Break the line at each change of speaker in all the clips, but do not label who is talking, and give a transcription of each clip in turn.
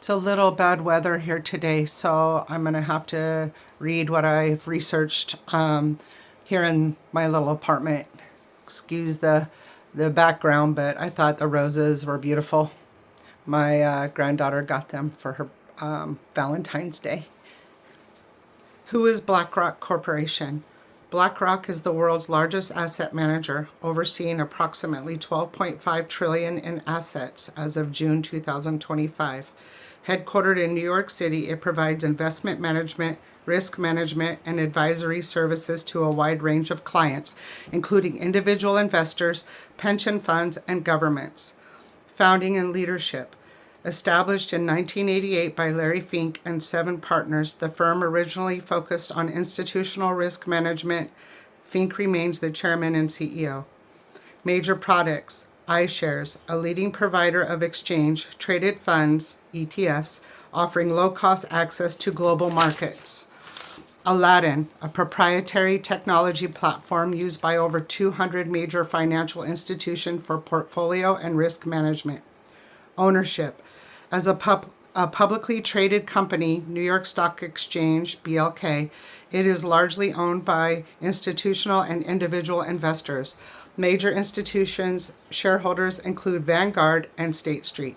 It's a little bad weather here today, so I'm going to have to read what I've researched here in my little apartment. Excuse the background, but I thought the roses were beautiful. My granddaughter got them for her Valentine's Day. Who is BlackRock Corporation? BlackRock is the world's largest asset manager, overseeing approximately $12.5 trillion in assets as of June 2025. Headquartered in New York City, it provides investment management, risk management, and advisory services to a wide range of clients, including individual investors, pension funds, and governments. Founding and leadership. Established in 1988 by Larry Fink and 7 partners, the firm originally focused on institutional risk management. Fink remains the chairman and CEO. Major products. iShares, a leading provider of exchange-traded funds, ETFs, offering low-cost access to global markets. Aladdin, a proprietary technology platform used by over 200 major financial institutions for portfolio and risk management. Ownership. As a publicly traded company, New York Stock Exchange, BLK, it is largely owned by institutional and individual investors. Major institutions' shareholders include Vanguard and State Street.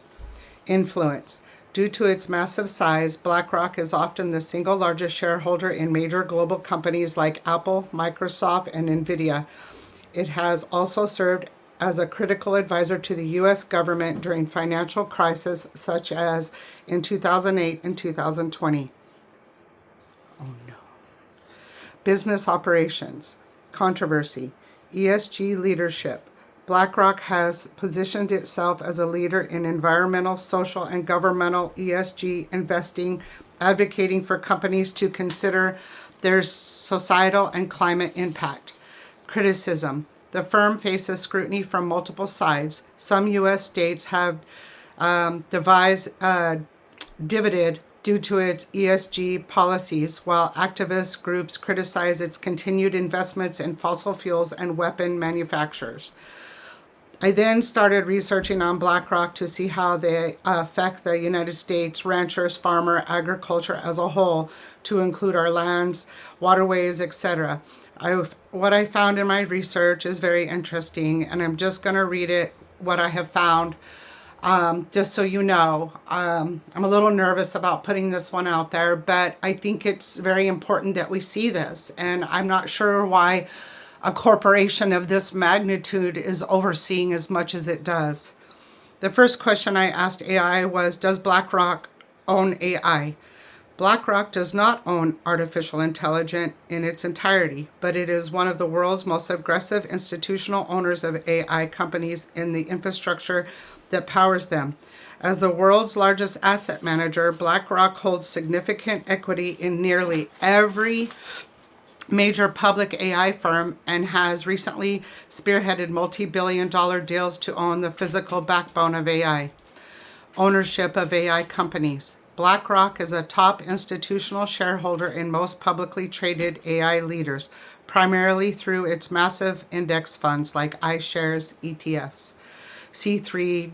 Influence. Due to its massive size, BlackRock is often the single largest shareholder in major global companies like Apple, Microsoft, and Nvidia. It has also served as a critical advisor to the U.S. government during financial crises such as in 2008 and 2020. Oh no. Business operations. Controversy. ESG leadership. BlackRock has positioned itself as a leader in environmental, social, and governmental ESG investing, advocating for companies to consider their societal and climate impact. Criticism. The firm faces scrutiny from multiple sides. Some U.S. states have divided due to its ESG policies, while activist groups criticize its continued investments in fossil fuels and weapon manufacturers. I then started researching on BlackRock to see how they affect the United States ranchers, farmer, agriculture as a whole, to include our lands, waterways, etc. What I found in my research is very interesting, and I'm just going to read it, what I have found, just so you know. I'm a little nervous about putting this one out there, but I think it's very important that we see this, and I'm not sure why a corporation of this magnitude is overseeing as much as it does. The first question I asked AI was, does BlackRock own AI? BlackRock does not own artificial intelligence in its entirety, but it is one of the world's most aggressive institutional owners of AI companies in the infrastructure that powers them. As the world's largest asset manager, BlackRock holds significant equity in nearly every major public AI firm and has recently spearheaded multi-billion-dollar deals to own the physical backbone of AI. Ownership of AI companies. BlackRock is a top institutional shareholder in most publicly traded AI leaders, primarily through its massive index funds like iShares ETFs. C3.ai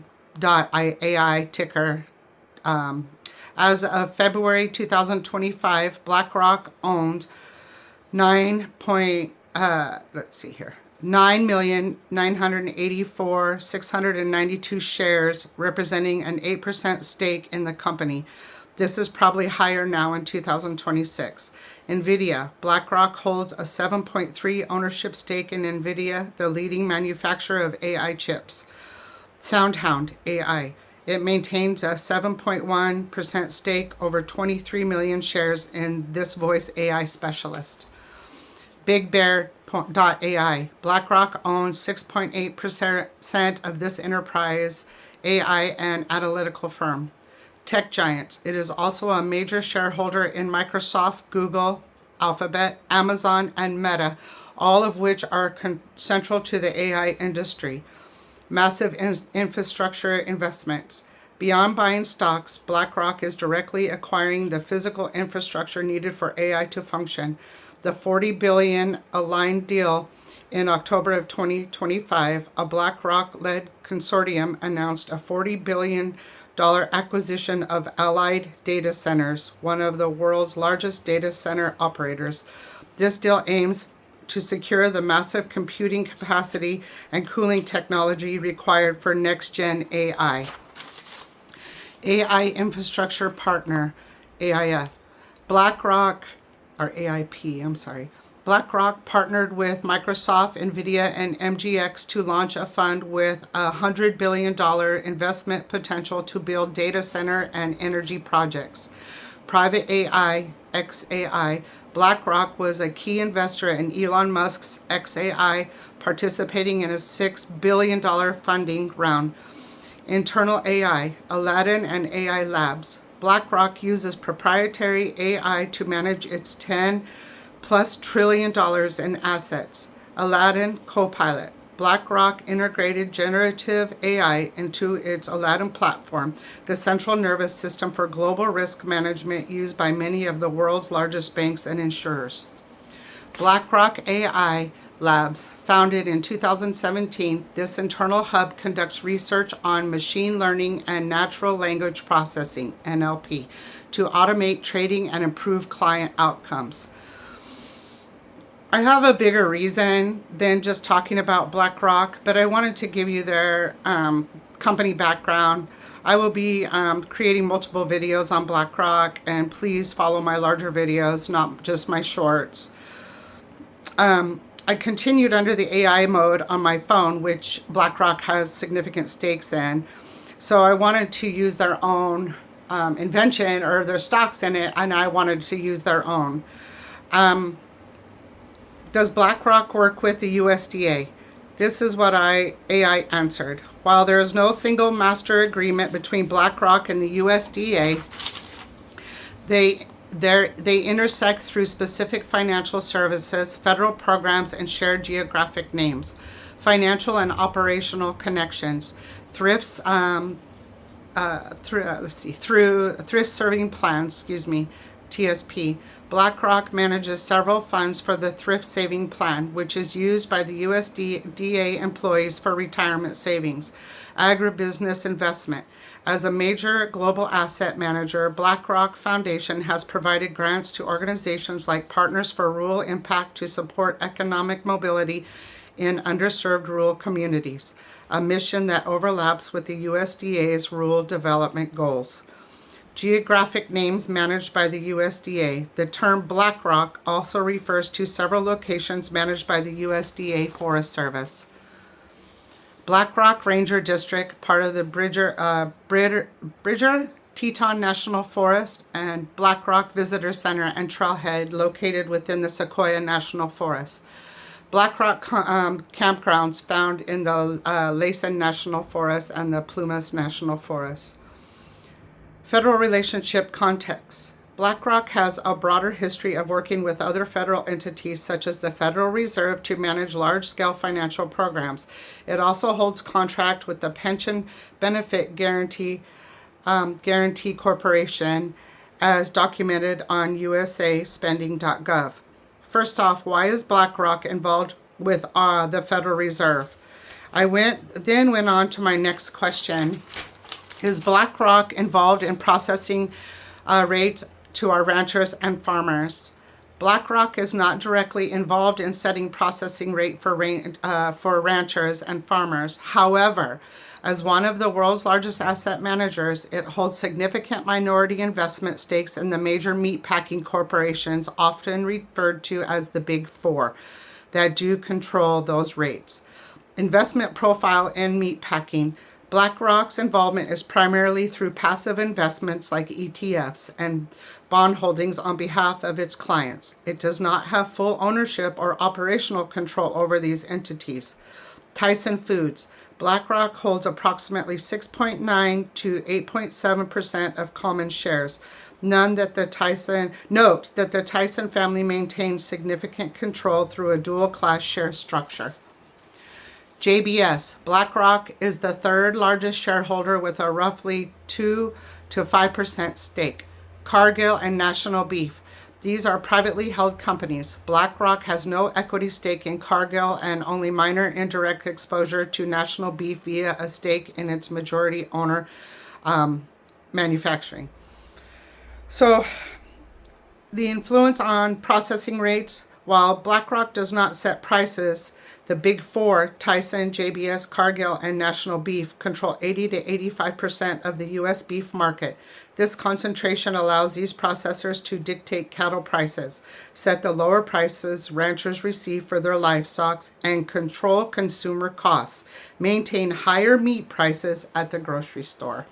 ticker. As of February 2025, BlackRock owns 9,984,692 shares, representing an 8% stake in the company. This is probably higher now in 2026. Nvidia. BlackRock holds a 7.3% ownership stake in Nvidia, the leading manufacturer of AI chips. SoundHound AI. It maintains a 7.1% stake, over 23 million shares in this voice AI specialist. BigBear.ai. BlackRock owns 6.8% of this enterprise AI and analytical firm. Tech giants. It is also a major shareholder in Microsoft, Google, Alphabet, Amazon, and Meta, all of which are central to the AI industry. Massive infrastructure investments. Beyond buying stocks, BlackRock is directly acquiring the physical infrastructure needed for AI to function. The $40 billion aligned deal In October of 2025, a BlackRock-led consortium announced a $40 billion acquisition of Allied Data Centers, one of the world's largest data center operators. This deal aims to secure the massive computing capacity and cooling technology required for next-gen AI. AI Infrastructure Partner, AIF. BlackRock, or AIP, I'm sorry. BlackRock partnered with Microsoft, NVIDIA, and MGX to launch a fund with a $100 billion investment potential to build data center and energy projects. Private AI, XAI, BlackRock was a key investor in Elon Musk's XAI, participating in a $6 billion funding round. Internal AI, Aladdin and AI Labs. BlackRock uses proprietary AI to manage its $10+ trillion in assets. Aladdin Copilot. BlackRock integrated generative AI into its Aladdin platform, the central nervous system for global risk management used by many of the world's largest banks and insurers. BlackRock AI Labs, founded in 2017, this internal hub conducts research on machine learning and natural language processing, NLP, to automate trading and improve client outcomes. I have a bigger reason than just talking about BlackRock, but I wanted to give you their company background. I will be creating multiple videos on BlackRock, and please follow my larger videos, not just my shorts. I continued under the AI mode on my phone, which BlackRock has significant stakes in. So I wanted to use their own invention or their stocks in it, and I wanted to use their own. Does BlackRock work with the USDA? This is what AI answered. While there is no single master agreement between BlackRock and the USDA, they intersect through specific financial services, federal programs, and shared geographic names, financial and operational connections, thrifts, through thrift serving plans, TSP. BlackRock manages several funds for the thrift saving plan, which is used by the USDA employees for retirement savings. Agribusiness investment. As a major global asset manager, BlackRock Foundation has provided grants to organizations like Partners for Rural Impact to support economic mobility in underserved rural communities, a mission that overlaps with the USDA's rural development goals. Geographic names managed by the USDA. The term BlackRock also refers to several locations managed by the USDA Forest Service. BlackRock Ranger District, part of the Bridger Teton National Forest, and BlackRock Visitor Center and Trailhead, located within the Sequoia National Forest. BlackRock campgrounds found in the Laysan National Forest and the Plumas National Forest. Federal relationship context. BlackRock has a broader history of working with other federal entities such as the Federal Reserve to manage large-scale financial programs. It also holds contract with the Pension Benefit Guarantee Corporation, as documented on usaspending.gov. First off, why is BlackRock involved with the Federal Reserve? I went on to my next question. Is BlackRock involved in processing rates to our ranchers and farmers? BlackRock is not directly involved in setting processing rate for ranchers and farmers. However, as one of the world's largest asset managers, it holds significant minority investment stakes in the major meatpacking corporations, often referred to as the Big Four, that do control those rates. Investment profile in meatpacking. BlackRock's involvement is primarily through passive investments like ETFs and bond holdings on behalf of its clients. It does not have full ownership or operational control over these entities. Tyson Foods. BlackRock holds approximately 6.9 to 8.7% of common shares. Note that the Tyson family maintains significant control through a dual-class share structure. JBS. BlackRock is the third largest shareholder with a roughly 2 to 5% stake. Cargill and National Beef. These are privately held companies. BlackRock has no equity stake in Cargill and only minor indirect exposure to National Beef via a stake in its majority owner, manufacturing. So the influence on processing rates, while BlackRock does not set prices, the big four, Tyson, JBS, Cargill, and National Beef, control 80 to 85% of the U.S. beef market. This concentration allows these processors to dictate cattle prices, set the lower prices ranchers receive for their livestock, and control consumer costs, maintain higher meat prices at the grocery store.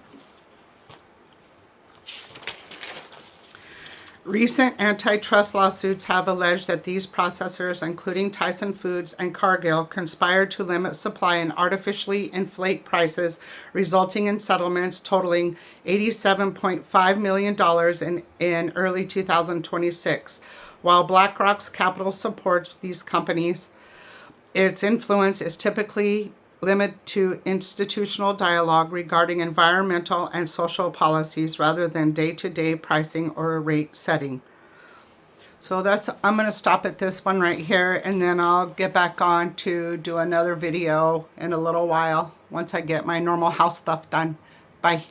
Recent antitrust lawsuits have alleged that these processors, including Tyson Foods and Cargill, conspired to limit supply and artificially inflate prices, resulting in settlements totaling $87.5 million in early 2026. While BlackRock's capital supports these companies, its influence is typically limited to institutional dialogue regarding environmental and social policies rather than day-to-day pricing or rate setting. So I'm going to stop at this one right here, and then I'll get back on to do another video in a little while once I get my normal house stuff done. Bye.